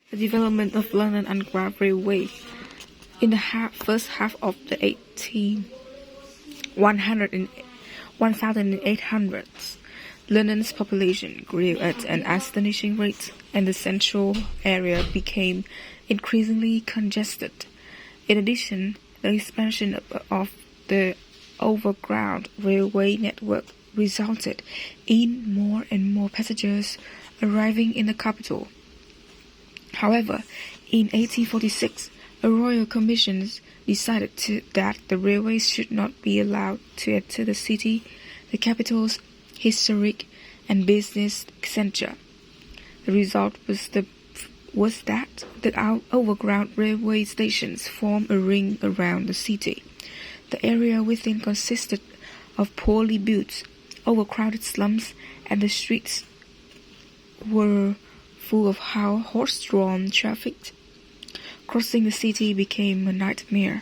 The development of London Underground Railway. In the first half of the 1800s, London's population grew at an astonishing rate, and the central area became increasingly congested. In addition, the expansion of the overground railway network resulted in more and more passengers arriving in the capital. However, in 1846, a royal commission decided that the railways should not be allowed to enter the city, the capital's historic and business center. The result was that the overground railway stations formed a ring around the city. The area within consisted of poorly built, overcrowded slums, and the streets were full of horse-drawn traffic. Crossing the city became a nightmare.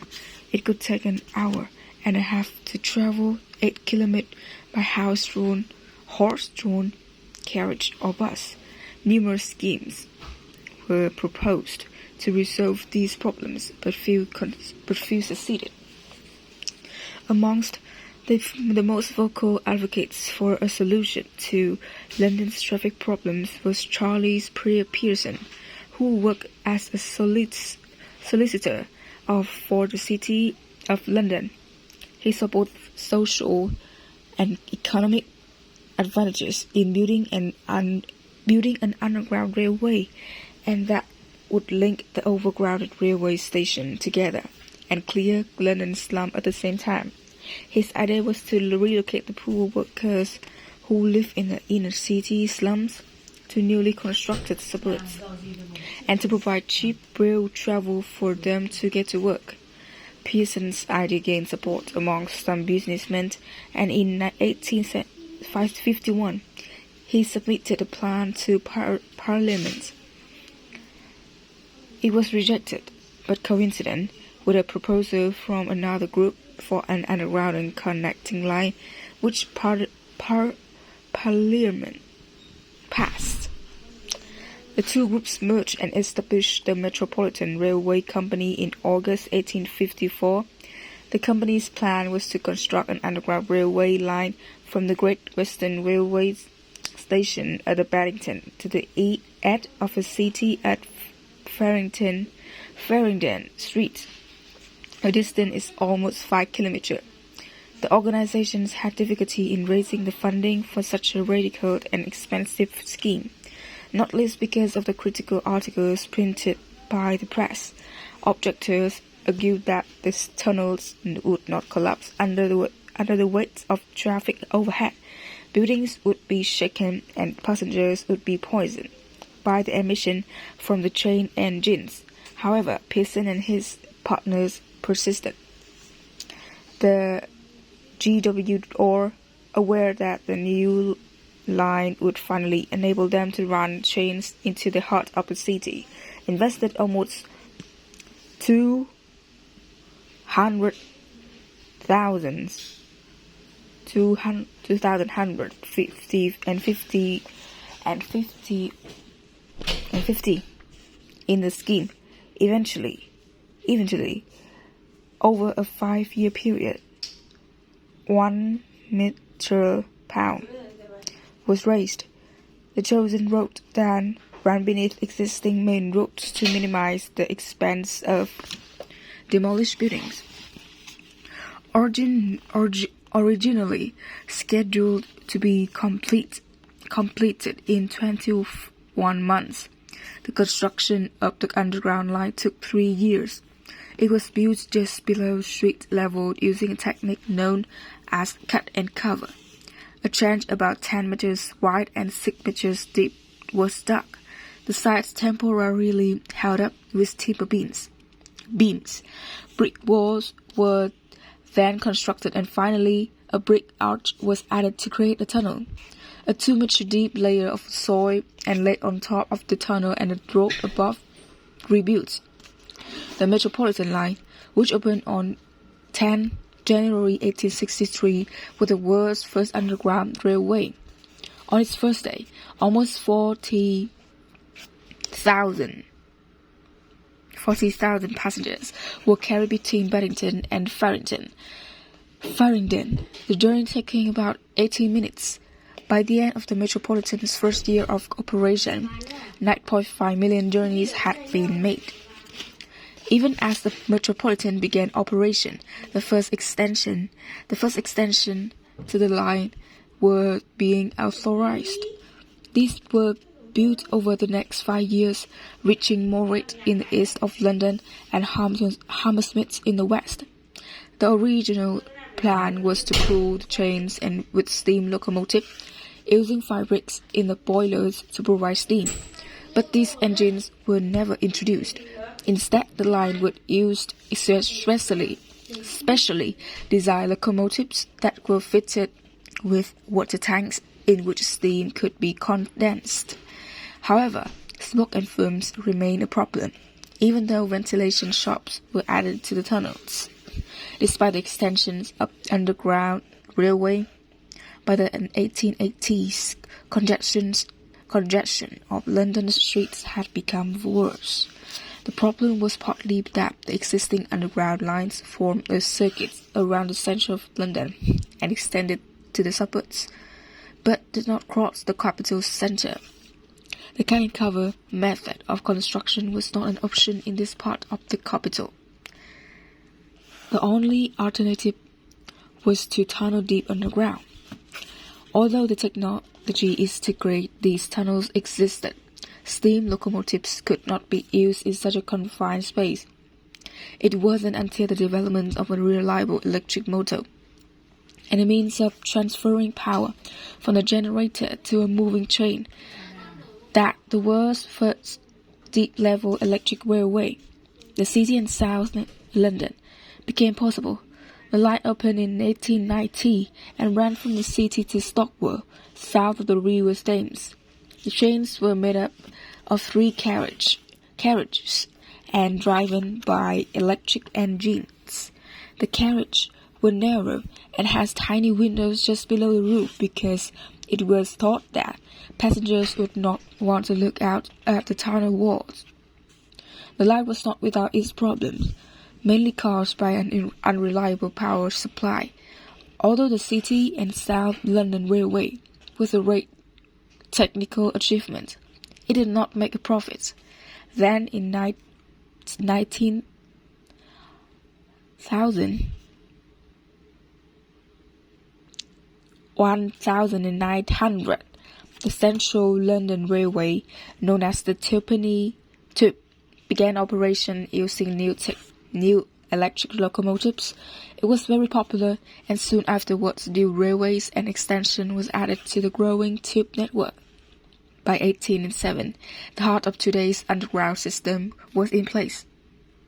It could take an hour and a half to travel 8 kilometers by horse-drawn carriage or bus. Numerous schemes were proposed to resolve these problems, but few succeeded. Amongst the most vocal advocates for a solution to London's traffic problems was Charles Pearson, who worked as a solicitor for the City of London. He saw both social and economic advantages in building an underground railway, and that would link the overcrowded railway station together and clear London's slum at the same time. His idea was to relocate the poor workers who live in the inner city slums to newly constructed suburbs, and to provide cheap rail travel for them to get to work. Pearson's idea gained support among some businessmen, and in 1851 he submitted a plan to Parliament. It was rejected, but coincided with a proposal from another group for an underground and connecting line, which Parliament passed. The two groups merged and established the Metropolitan Railway Company in August 1854. The company's plan was to construct an underground railway line from the Great Western Railway station at Paddington to the edge of the city at Farringdon Street. The distance is almost 5 kilometers. The organizations had difficulty in raising the funding for such a radical and expensive scheme, not least because of the critical articles printed by the press. Objectors argued that the tunnels would not collapse under the weight of traffic overhead. Buildings would be shaken and passengers would be poisoned by the emission from the train engines. However, Pearson and his partners persisted. The GWR, aware that the new line would finally enable them to run trains into the heart of the city, invested almost $2,150 in the scheme. Eventually, over a 5-year period, £1 million was raised. The chosen route then ran beneath existing main roads to minimize the expense of demolished buildings. Originally scheduled to be completed in 21 months, the construction of the underground line took 3 years. It was built just below street level using a technique known as cut and cover. A trench about 10 meters wide and 6 meters deep was dug. The sides temporarily held up with timber beams. Brick walls were then constructed, and finally a brick arch was added to create a tunnel. A 2-meter deep layer of soil and laid on top of the tunnel and a road above rebuilt. The Metropolitan Line, which opened on 10 January 1863, was the world's first underground railway. On its first day, almost 40,000 40,000 passengers were carried between Paddington and Farringdon, the journey taking about 18 minutes. By the end of the Metropolitan's first year of operation, 9.5 million journeys had been made. Even as the Metropolitan began operation, the first extension to the line were being authorized. These were built over the next 5 years, reaching Moorgate in the east of London and Hammersmith in the west. The original plan was to pull the trains and with steam locomotive, using fabrics in the boilers to provide steam. But these engines were never introduced. Instead, the line would use specially designed locomotives that were fitted with water tanks in which steam could be condensed. However, smoke and fumes remained a problem, even though ventilation shafts were added to the tunnels. Despite the extensions of underground railway, by the 1880s, congestion of London streets had become worse. The problem was partly that the existing underground lines formed a circuit around the centre of London and extended to the suburbs, but did not cross the capital centre. The cannon cover method of construction was not an option in this part of the capital. The only alternative was to tunnel deep underground. Although the technology is to create these tunnels existed, steam locomotives could not be used in such a confined space. It wasn't until the development of a reliable electric motor and a means of transferring power from the generator to a moving train that the world's first deep-level electric railway, the City and South London, became possible. The line opened in 1890 and ran from the city to Stockwell, south of the River Thames. The trains were made up of 3 carriages and driven by electric engines. The carriages were narrow and has tiny windows just below the roof because it was thought that passengers would not want to look out at the tunnel walls. The line was not without its problems, mainly caused by an unreliable power supply. Although the City and South London Railway was a great technical achievement, it did not make a profit. Then in 1900, the Central London Railway, known as the Twopenny Tube, began operation using new electric locomotives. It was very popular, and soon afterwards new railways and extension was added to the growing tube network. By 1807, the heart of today's underground system was in place.